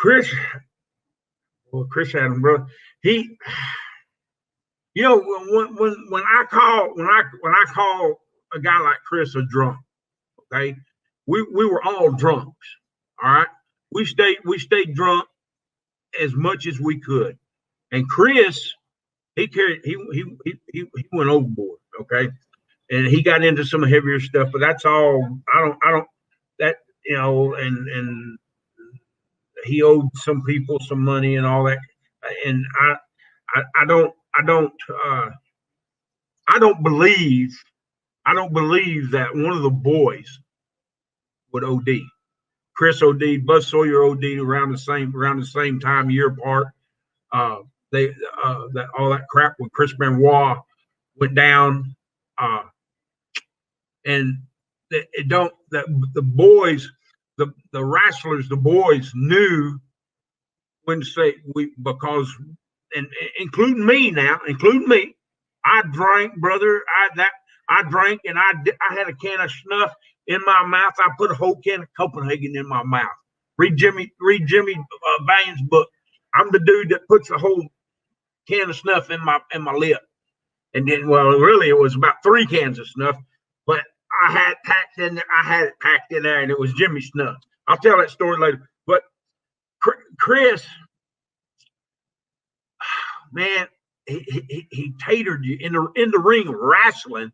Chris, well, Chris Adam, bro, he, when I call a guy like Chris a drunk, okay, we were all drunks, all right. We stayed drunk as much as we could, and Chris, he went overboard, okay, and he got into some heavier stuff, but that's all. I don't that and he owed some people some money and all that, and I I don't believe I don't believe that one of the boys would OD. Chris OD, Buzz Sawyer OD around the same time, year apart. Uh, they that all that crap with Chris Benoit went down, uh, and it don't that the boys, the wrestlers, the boys knew when to say we because and including me, I drank, brother. I drank, and I had a can of snuff in my mouth. I put a whole can of Copenhagen in my mouth. Read Jimmy Valiant's book. I'm the dude that puts a whole can of snuff in my lip, and then, well, really, it was about 3 cans of snuff, but I had it packed in there, and it was Jimmy snuff. I'll tell that story later. But Chris, man, he tatered you in the ring wrestling.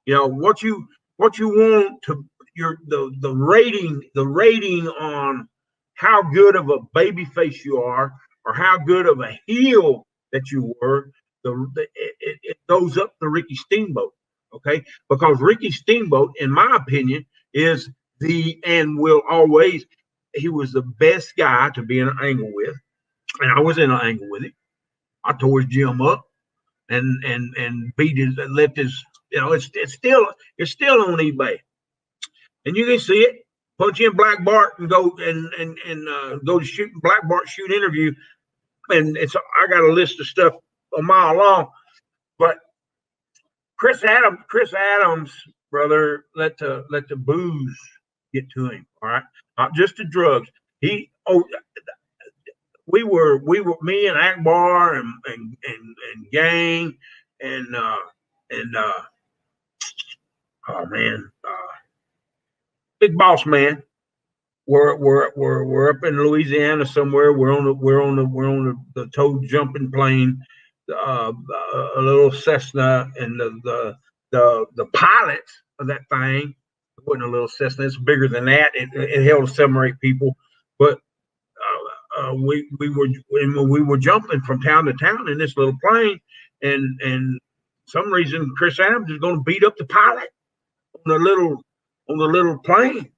What you want to the rating on how good of a baby face you are, or how good of a heel that you were. It goes up to Ricky Steamboat, okay? Because Ricky Steamboat, in my opinion, is and will always, he was the best guy to be in an angle with, and I was in an angle with him. I tore his gym up and beat his and left his. It's still on eBay, and you can see it. Punch in Black Bart and go to shoot Black Bart shoot interview, and I got a list of stuff a mile long. But Chris Adams, brother, let the booze get to him. All right, not just the drugs. We were me and Akbar and gang and oh man, Big Boss Man. We're up in Louisiana somewhere. We're on the toad jumping plane, a little Cessna, and the pilot of that thing. It wasn't a little Cessna. It's bigger than that. It held 7 or 8 people, but we were jumping from town to town in this little plane, and some reason Chris Adams is going to beat up the pilot on the little plane.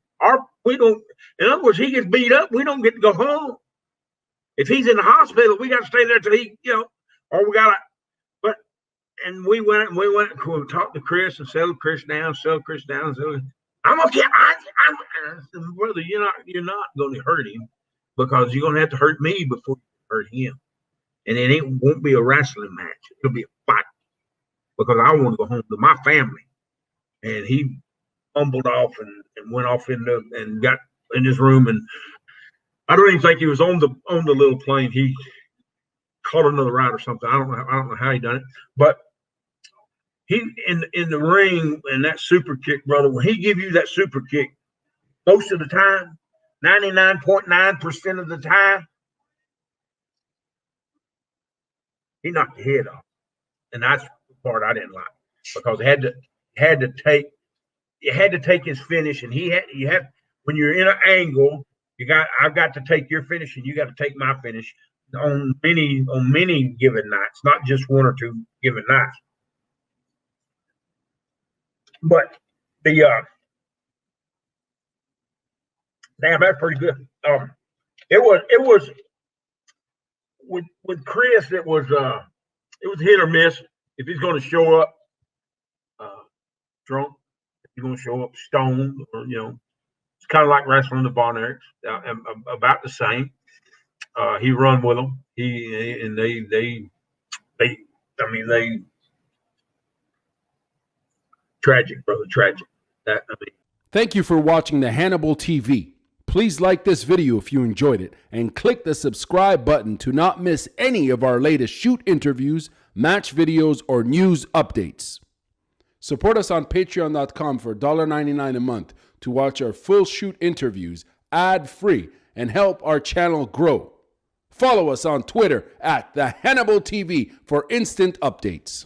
We don't. In other words, he gets beat up. We don't get to go home. If he's in the hospital, we got to stay there till or we got to. But and we went and we talked to Chris and settled Chris down. I'm okay. I said, brother, you're not going to hurt him, because you're going to have to hurt me before you hurt him. And it won't be a wrestling match. It'll be a fight, because I want to go home to my family. And he fumbled off and went off and got in his room. And I don't even think he was on the little plane. He caught another ride or something. I don't know how he done it. But he in the ring, and that super kick, brother, when he give you that super kick, most of the time, 99.9% of the time, he knocked your head off. And that's the part I didn't like, because it had to take his finish, and you have when you're in an angle, I've got to take your finish, and you got to take my finish on many given nights, not just 1 or 2 given nights. But damn, that's pretty good. It was with Chris. It was hit or miss. If he's going to show up drunk, if he's going to show up stoned, or it's kind of like wrestling the Von Erichs, about the same. He run with them. They tragic, brother, tragic. Thank you for watching the Hannibal TV. Please like this video if you enjoyed it and click the subscribe button to not miss any of our latest shoot interviews, match videos, or news updates. Support us on patreon.com for $1.99 a month to watch our full shoot interviews ad-free and help our channel grow. Follow us on Twitter at the Hannibal TV for instant updates.